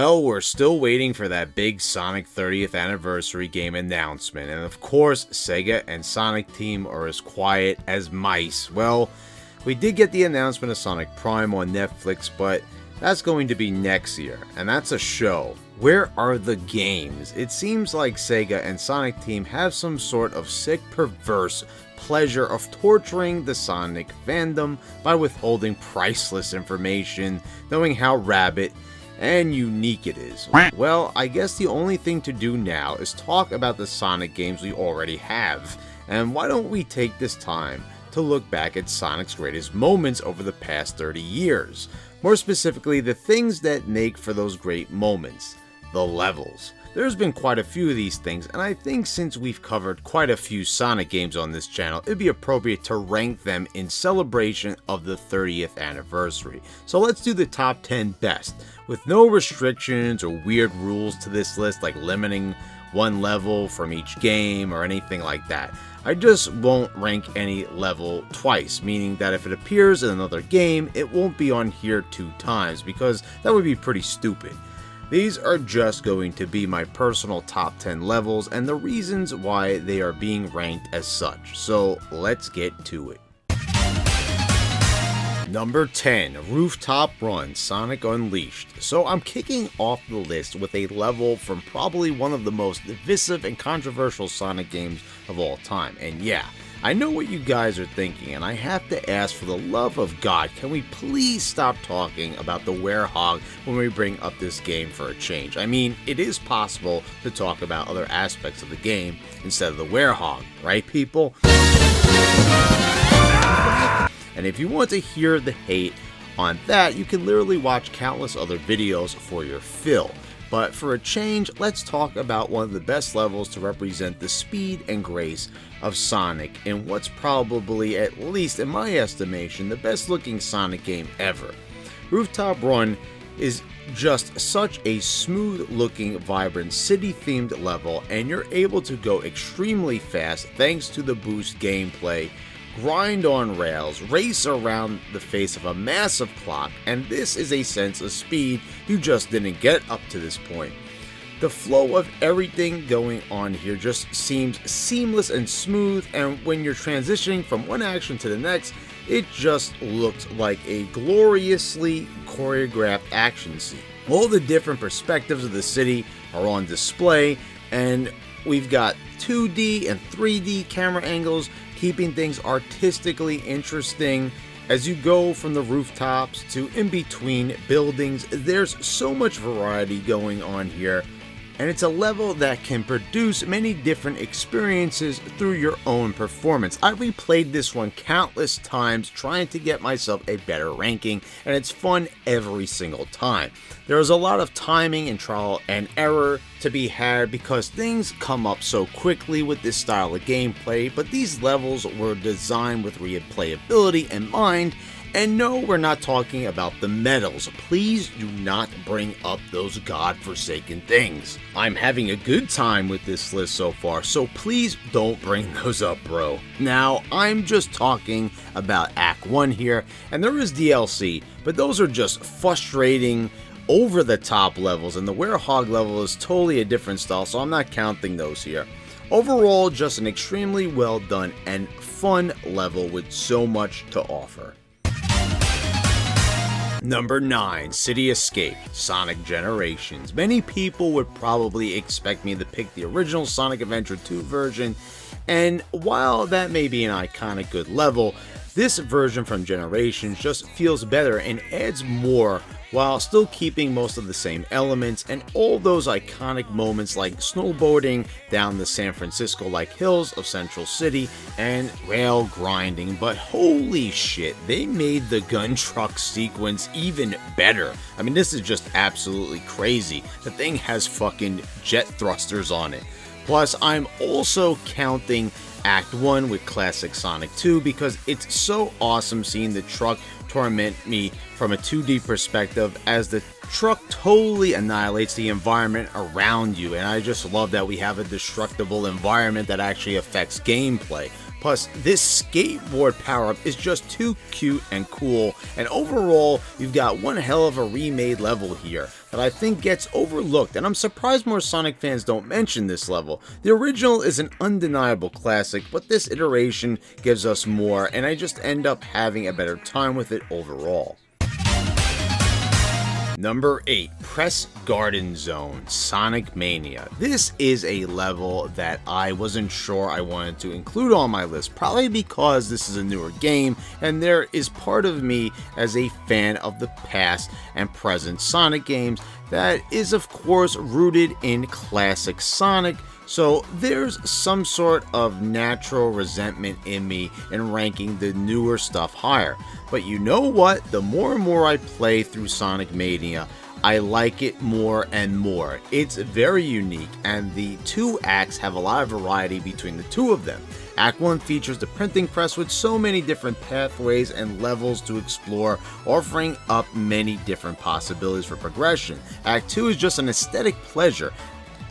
Well, we're still waiting for that big Sonic 30th anniversary game announcement, and of course, Sega and Sonic Team are as quiet as mice. Well, we did get the announcement of Sonic Prime on Netflix, but that's going to be next year, and that's a show. Where are the games? It seems like Sega and Sonic Team have some sort of sick, perverse pleasure of torturing the Sonic fandom by withholding priceless information, knowing how rabid and unique it is. Well, I guess the only thing to do now is talk about the Sonic games we already have, and why don't we take this time to look back at Sonic's greatest moments over the past 30 years. More specifically, the things that make for those great moments, the levels. There's been quite a few of these things, and I think since we've covered quite a few Sonic games on this channel, it'd be appropriate to rank them in celebration of the 30th anniversary. So let's do the top 10 best, with no restrictions or weird rules to this list like limiting one level from each game or anything like that. I just won't rank any level twice, meaning that if it appears in another game, it won't be on here 2 times, because that would be pretty stupid. These are just going to be my personal top 10 levels and the reasons why they are being ranked as such, so let's get to it. Number 10, Rooftop Run, Sonic Unleashed. So I'm kicking off the list with a level from probably one of the most divisive and controversial Sonic games of all time. And yeah, I know what you guys are thinking, and I have to ask, for the love of God, can we please stop talking about the Hedgehog when we bring up this game for a change? I mean, it is possible to talk about other aspects of the game instead of the Hedgehog, right people? And if you want to hear the hate on that, you can literally watch countless other videos for your fill. But for a change, let's talk about one of the best levels to represent the speed and grace of Sonic in what's probably, at least in my estimation, the best looking Sonic game ever. Rooftop Run is just such a smooth looking, vibrant, city themed level, and you're able to go extremely fast thanks to the boost gameplay, grind on rails, race around the face of a massive clock, and this is a sense of speed you just didn't get up to this point. The flow of everything going on here just seems seamless and smooth, and when you're transitioning from one action to the next, it just looks like a gloriously choreographed action scene. All the different perspectives of the city are on display, and we've got 2D and 3D camera angles, keeping things artistically interesting. As you go from the rooftops to in between buildings, there's so much variety going on here, and it's a level that can produce many different experiences through your own performance. I replayed this one countless times trying to get myself a better ranking, and it's fun every single time. There is a lot of timing and trial and error to be had because things come up so quickly with this style of gameplay, but these levels were designed with replayability in mind. And no, we're not talking about the medals. Please do not bring up those godforsaken things. I'm having a good time with this list so far, so please don't bring those up, bro. Now, I'm just talking about Act 1 here, and there is DLC, but those are just frustrating, over-the-top levels, and the Hedgehog level is totally a different style, so I'm not counting those here. Overall, just an extremely well done and fun level with so much to offer. Number 9, City Escape, Sonic Generations. Many people would probably expect me to pick the original Sonic Adventure 2 version, and while that may be an iconic good level, this version from Generations just feels better and adds more while still keeping most of the same elements and all those iconic moments like snowboarding down the San Francisco-like hills of Central City and rail grinding. But holy shit, they made the gun truck sequence even better. I mean, this is just absolutely crazy. The thing has fucking jet thrusters on it. Plus, I'm also counting Act 1 with classic Sonic 2 because it's so awesome seeing the truck torment me from a 2D perspective as the truck totally annihilates the environment around you, and I just love that we have a destructible environment that actually affects gameplay. Plus, this skateboard power-up is just too cute and cool, and overall, you've got one hell of a remade level here that I think gets overlooked, and I'm surprised more Sonic fans don't mention this level. The original is an undeniable classic, but this iteration gives us more, and I just end up having a better time with it overall. Number 8, Press Garden Zone, Sonic Mania. This is a level that I wasn't sure I wanted to include on my list, probably because this is a newer game, and there is part of me as a fan of the past and present Sonic games that is of course rooted in classic Sonic. So there's some sort of natural resentment in me in ranking the newer stuff higher. But you know what? The more and more I play through Sonic Mania, I like it more and more. It's very unique, and the two acts have a lot of variety between the two of them. Act 1 features the printing press with so many different pathways and levels to explore, offering up many different possibilities for progression. Act 2 is just an aesthetic pleasure,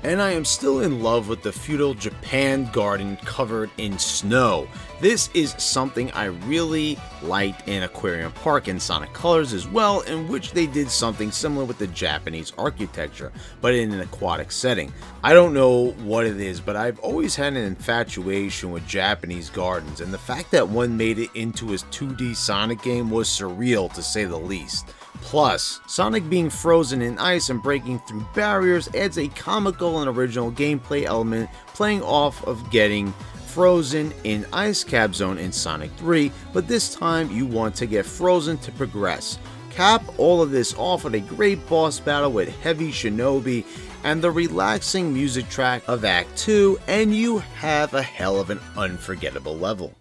and I am still in love with the feudal Japan garden covered in snow. This is something I really liked in Aquarium Park and Sonic Colors as well, in which they did something similar with the Japanese architecture, but in an aquatic setting. I don't know what it is, but I've always had an infatuation with Japanese gardens, and the fact that one made it into a 2D Sonic game was surreal to say the least. Plus, Sonic being frozen in ice and breaking through barriers adds a comical and original gameplay element, playing off of getting frozen in Ice Cap Zone in Sonic 3, but this time you want to get frozen to progress. Cap all of this off with a great boss battle with Heavy Shinobi and the relaxing music track of Act 2, and you have a hell of an unforgettable level.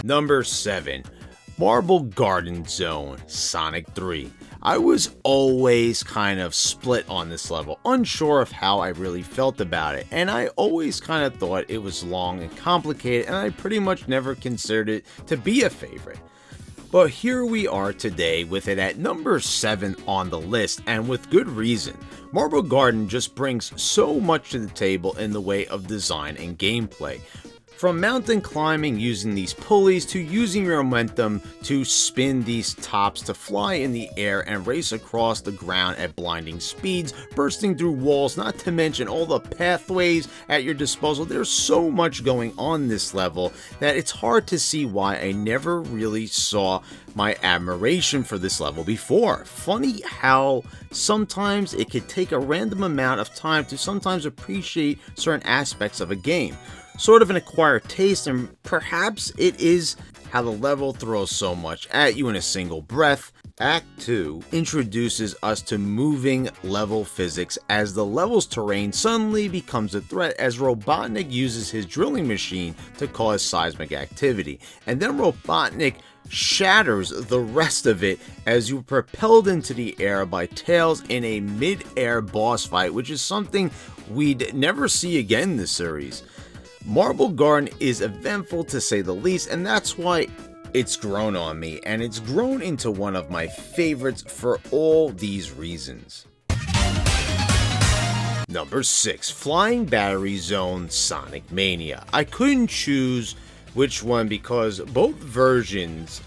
Number 7. Marble Garden Zone, Sonic 3. I was always kind of split on this level, unsure of how I really felt about it, and I always kind of thought it was long and complicated, and I pretty much never considered it to be a favorite. But here we are today with it at number 7 on the list, and with good reason. Marble Garden just brings so much to the table in the way of design and gameplay. From mountain climbing using these pulleys to using your momentum to spin these tops to fly in the air and race across the ground at blinding speeds, bursting through walls, not to mention all the pathways at your disposal. There's so much going on this level that it's hard to see why I never really saw my admiration for this level before. Funny how sometimes it could take a random amount of time to sometimes appreciate certain aspects of a game. Sort of an acquired taste, and perhaps it is how the level throws so much at you in a single breath. Act 2 introduces us to moving level physics as the level's terrain suddenly becomes a threat as Robotnik uses his drilling machine to cause seismic activity, and then Robotnik shatters the rest of it as you're propelled into the air by Tails in a mid-air boss fight, which is something we'd never see again in the series. Marble Garden is eventful to say the least, and that's why it's grown on me, and it's grown into one of my favorites for all these reasons. Number 6. Flying Battery Zone, Sonic Mania. I couldn't choose which one because both versions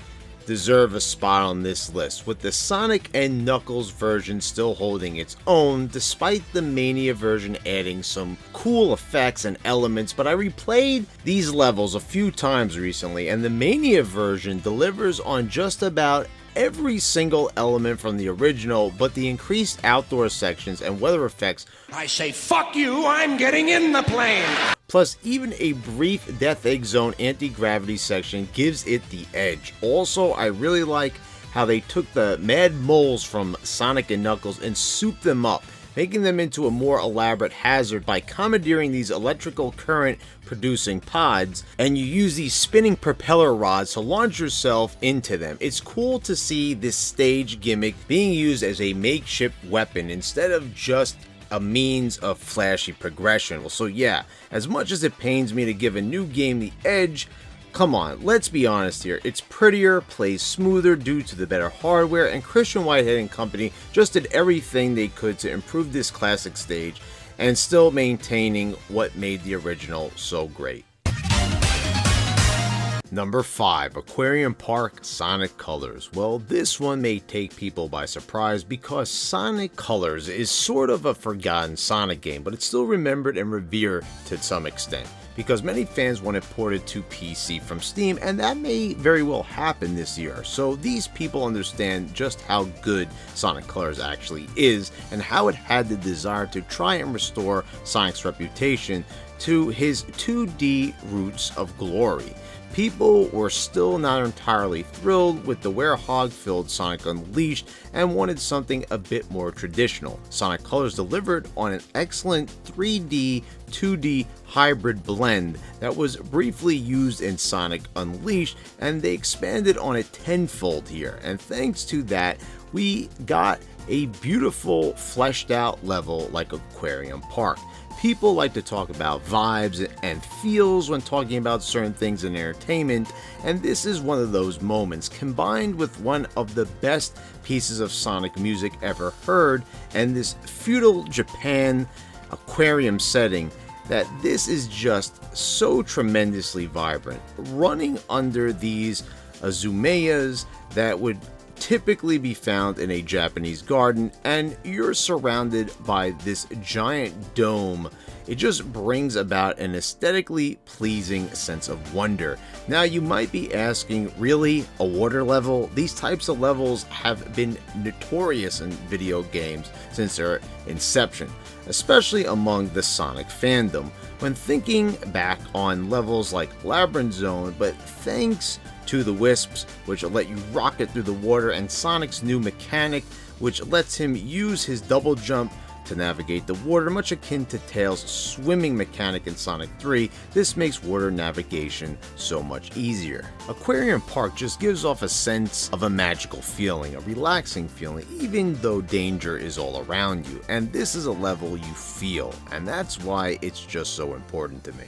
deserve a spot on this list, with the Sonic and Knuckles version still holding its own, despite the Mania version adding some cool effects and elements. But I replayed these levels a few times recently, and the Mania version delivers on just about every single element from the original, but the increased outdoor sections and weather effects. I say fuck you, I'm getting in the plane! Plus, even a brief Death Egg Zone anti-gravity section gives it the edge. Also, I really like how they took the Mad Moles from Sonic and Knuckles and souped them up, making them into a more elaborate hazard by commandeering these electrical current producing pods, and you use these spinning propeller rods to launch yourself into them. It's cool to see this stage gimmick being used as a makeshift weapon instead of just a means of flashy progression. Well, so yeah, as much as it pains me to give a new game the edge, come on, let's be honest here. It's prettier, plays smoother due to the better hardware, and Christian Whitehead and company just did everything they could to improve this classic stage and still maintaining what made the original so great. Number 5, Aquarium Park Sonic Colors. Well, this one may take people by surprise because Sonic Colors is sort of a forgotten Sonic game, but it's still remembered and revered to some extent, because many fans want it ported to PC from Steam, and that may very well happen this year. So these people understand just how good Sonic Colors actually is, and how it had the desire to try and restore Sonic's reputation to his 2D roots of glory. People were still not entirely thrilled with the Hedgehog-filled Sonic Unleashed and wanted something a bit more traditional. Sonic Colors delivered on an excellent 3D, 2D hybrid blend that was briefly used in Sonic Unleashed, and they expanded on it tenfold here, and thanks to that, we got a beautiful fleshed out level like Aquarium Park. People like to talk about vibes and feels when talking about certain things in entertainment, and this is one of those moments, combined with one of the best pieces of Sonic music ever heard, and this feudal Japan aquarium setting, that this is just so tremendously vibrant. Running under these azumeyas that would typically be found in a Japanese garden, and you're surrounded by this giant dome. It just brings about an aesthetically pleasing sense of wonder. Now you might be asking, really? A water level? These types of levels have been notorious in video games since their inception, especially among the Sonic fandom. When thinking back on levels like Labyrinth Zone, but thanks to the Wisps, which let you rocket through the water, and Sonic's new mechanic, which lets him use his double jump to navigate the water, much akin to Tails' swimming mechanic in Sonic 3, this makes water navigation so much easier. Aquarium Park just gives off a sense of a magical feeling, a relaxing feeling, even though danger is all around you, and this is a level you feel, and that's why it's just so important to me.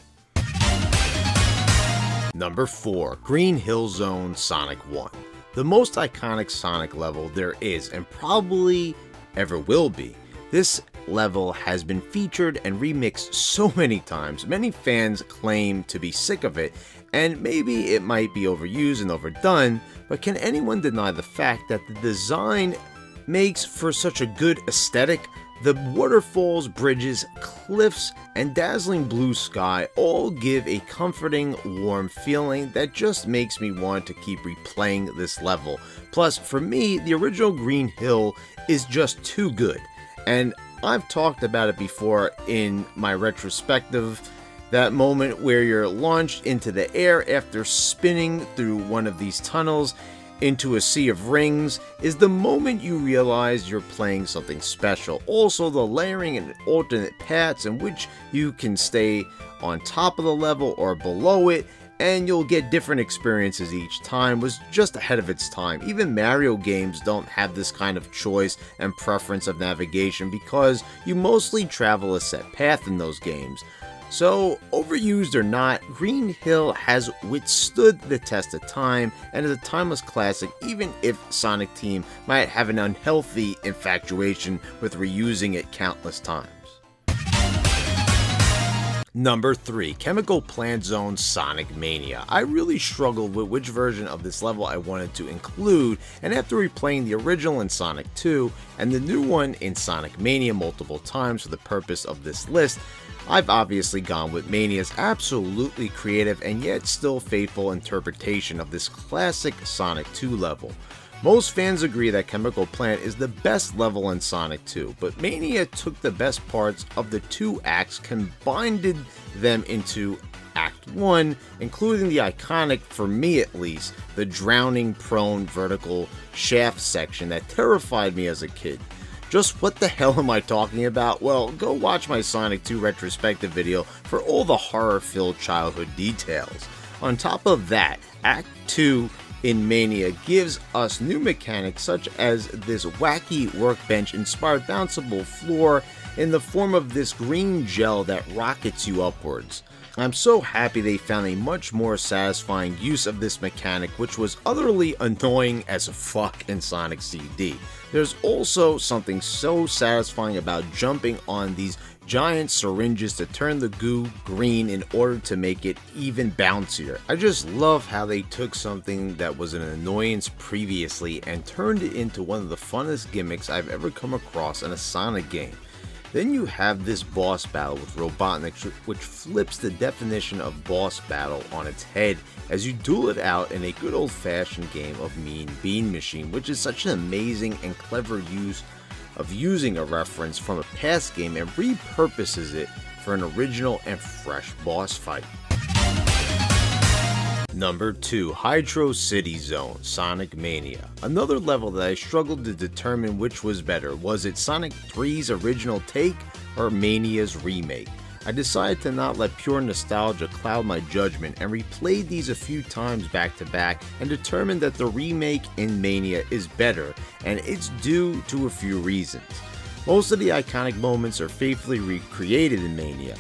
Number 4, Green Hill Zone Sonic 1. The most iconic Sonic level there is, and probably ever will be. This level has been featured and remixed so many times, many fans claim to be sick of it, and maybe it might be overused and overdone, but can anyone deny the fact that the design makes for such a good aesthetic? The waterfalls, bridges, cliffs, and dazzling blue sky all give a comforting, warm feeling that just makes me want to keep replaying this level. Plus, for me, the original Green Hill is just too good, and I've talked about it before in my retrospective. That moment where you're launched into the air after spinning through one of these tunnels into a sea of rings is the moment you realize you're playing something special. Also, the layering and alternate paths in which you can stay on top of the level or below it, and you'll get different experiences each time, was just ahead of its time. Even Mario games don't have this kind of choice and preference of navigation because you mostly travel a set path in those games. So, overused or not, Green Hill has withstood the test of time and is a timeless classic, even if Sonic Team might have an unhealthy infatuation with reusing it countless times. Number 3, Chemical Plant Zone Sonic Mania. I really struggled with which version of this level I wanted to include, and after replaying the original in Sonic 2 and the new one in Sonic Mania multiple times for the purpose of this list, I've obviously gone with Mania's absolutely creative and yet still faithful interpretation of this classic Sonic 2 level. Most fans agree that Chemical Plant is the best level in Sonic 2, but Mania took the best parts of the two acts, combined them into Act 1, including the iconic, for me at least, the drowning prone vertical shaft section that terrified me as a kid. Just what the hell am I talking about? Well, go watch my Sonic 2 retrospective video for all the horror-filled childhood details. On top of that, Act 2 in Mania gives us new mechanics such as this wacky workbench-inspired bounceable floor in the form of this green gel that rockets you upwards. I'm so happy they found a much more satisfying use of this mechanic, which was utterly annoying as fuck in Sonic CD. There's also something so satisfying about jumping on these giant syringes to turn the goo green in order to make it even bouncier. I just love how they took something that was an annoyance previously and turned it into one of the funnest gimmicks I've ever come across in a Sonic game. Then you have this boss battle with Robotnik, which flips the definition of boss battle on its head as you duel it out in a good old-fashioned game of Mean Bean Machine, which is such an amazing and clever use of using a reference from a past game and repurposes it for an original and fresh boss fight. Number 2, Hydro City Zone, Sonic Mania. Another level that I struggled to determine which was better. Was it Sonic 3's original take or Mania's remake? I decided to not let pure nostalgia cloud my judgment and replayed these a few times back to back and determined that the remake in Mania is better, and it's due to a few reasons. Most of the iconic moments are faithfully recreated in Mania,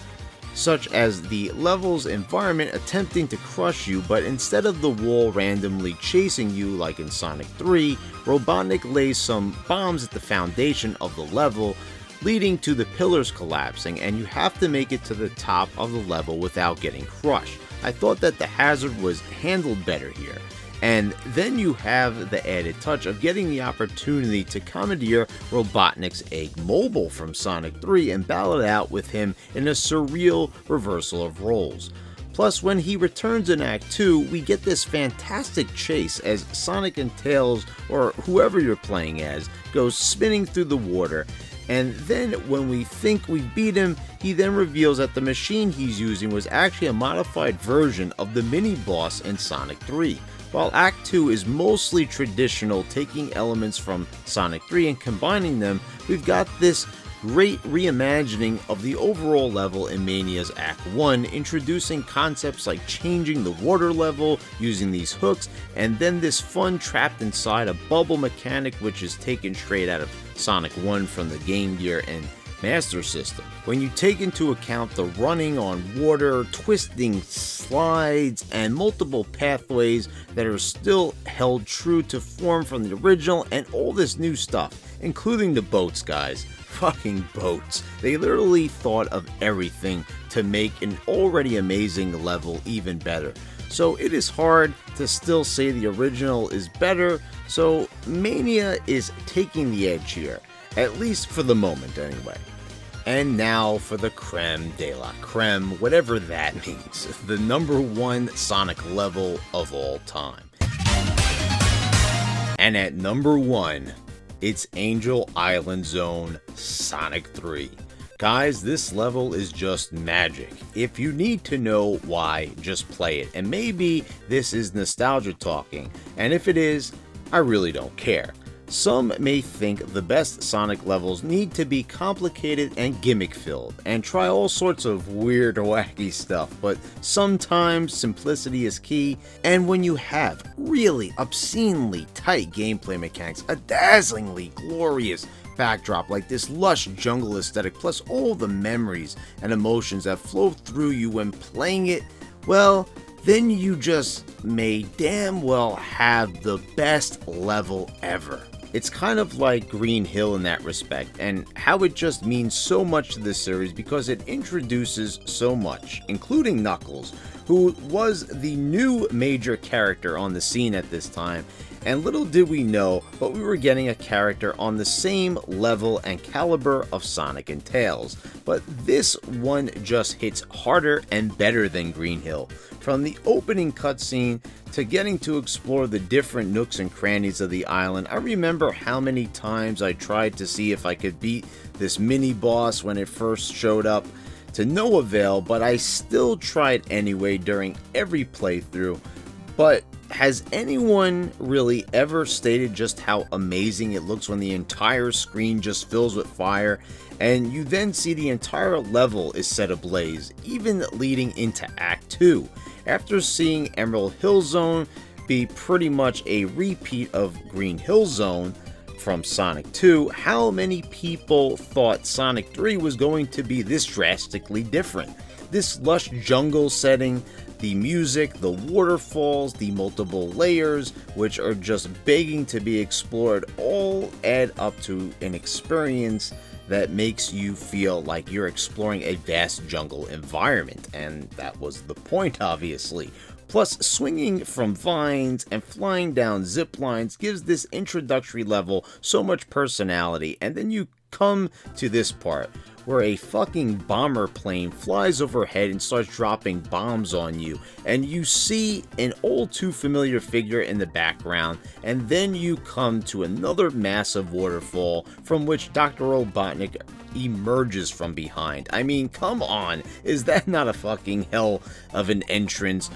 such as the level's environment attempting to crush you, but instead of the wall randomly chasing you like in Sonic 3, Robotnik lays some bombs at the foundation of the level, leading to the pillars collapsing, and you have to make it to the top of the level without getting crushed. I thought that the hazard was handled better here. And then you have the added touch of getting the opportunity to commandeer Robotnik's Egg Mobile from Sonic 3 and battle it out with him in a surreal reversal of roles. Plus, when he returns in Act 2, we get this fantastic chase as Sonic and Tails, or whoever you're playing as, goes spinning through the water. And then when we think we've beat him, he then reveals that the machine he's using was actually a modified version of the mini-boss in Sonic 3. While Act 2 is mostly traditional, taking elements from Sonic 3 and combining them, we've got this great reimagining of the overall level in Mania's Act 1, introducing concepts like changing the water level using these hooks, and then this fun trapped inside a bubble mechanic which is taken straight out of Sonic 1 from the Game Gear and Master System. When you take into account the running on water, twisting slides, and multiple pathways that are still held true to form from the original, and all this new stuff, including the boats, guys. Fucking boats. They literally thought of everything to make an already amazing level even better. So it is hard to still say the original is better, so Mania is taking the edge here, at least for the moment anyway. And now for the creme de la creme, whatever that means, the number 1 Sonic level of all time. And at number 1, it's Angel Island Zone, Sonic 3. Guys, this level is just magic. If you need to know why, just play it. And maybe this is nostalgia talking, and if it is, I really don't care. Some may think the best Sonic levels need to be complicated and gimmick-filled, and try all sorts of weird or wacky stuff, but sometimes simplicity is key, and when you have really obscenely tight gameplay mechanics, a dazzlingly glorious backdrop like this lush jungle aesthetic, plus all the memories and emotions that flow through you when playing it, well, then you just may damn well have the best level ever. It's kind of like Green Hill in that respect, and how it just means so much to this series because it introduces so much, including Knuckles, who was the new major character on the scene at this time, and little did we know, but we were getting a character on the same level and caliber of Sonic and Tails. But this one just hits harder and better than Green Hill. From the opening cutscene to getting to explore the different nooks and crannies of the island, I remember how many times I tried to see if I could beat this mini-boss when it first showed up, to no avail, but I still tried anyway during every playthrough. But has anyone really ever stated just how amazing it looks when the entire screen just fills with fire, and you then see the entire level is set ablaze, even leading into Act 2? After seeing Emerald Hill Zone be pretty much a repeat of Green Hill Zone from Sonic 2, how many people thought Sonic 3 was going to be this drastically different? This lush jungle setting, the music, the waterfalls, the multiple layers, which are just begging to be explored, all add up to an experience that makes you feel like you're exploring a vast jungle environment, and that was the point, obviously. Plus, swinging from vines and flying down zip lines gives this introductory level so much personality, and then you come to this part where a fucking bomber plane flies overhead and starts dropping bombs on you, and you see an all too familiar figure in the background, and then you come to another massive waterfall from which Dr. Robotnik emerges from behind. I mean, come on, is that not a fucking hell of an entrance?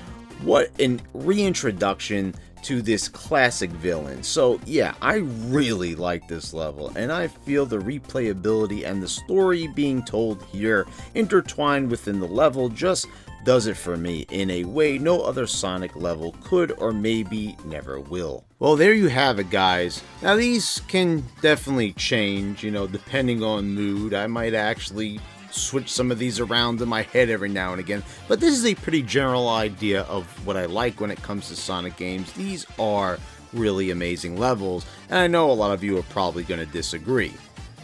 What an reintroduction to this classic villain. So yeah, I really like this level, and I feel the replayability and the story being told here intertwined within the level just does it for me in a way no other Sonic level could, or maybe never will. Well, there you have it, guys. Now these can definitely change, depending on mood. I might actually switch some of these around in my head every now and again, but this is a pretty general idea of what I like when it comes to Sonic games. These are really amazing levels, and I know a lot of you are probably going to disagree,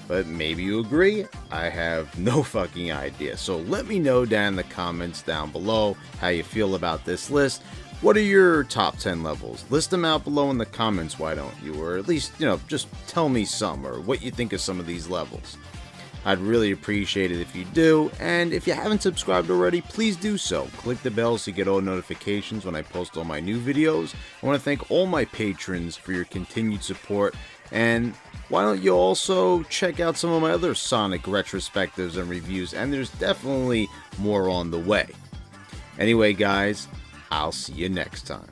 but maybe you agree. I have no fucking idea. So let me know down in the comments down below how you feel about this list. What are your top 10 levels? List them out below in the comments, why don't you? Or at least, just tell me some, or what you think of some of these levels. I'd really appreciate it if you do, and if you haven't subscribed already, please do so. Click the bell so you get all notifications when I post all my new videos. I want to thank all my patrons for your continued support, and why don't you also check out some of my other Sonic retrospectives and reviews, and there's definitely more on the way. Anyway, guys, I'll see you next time.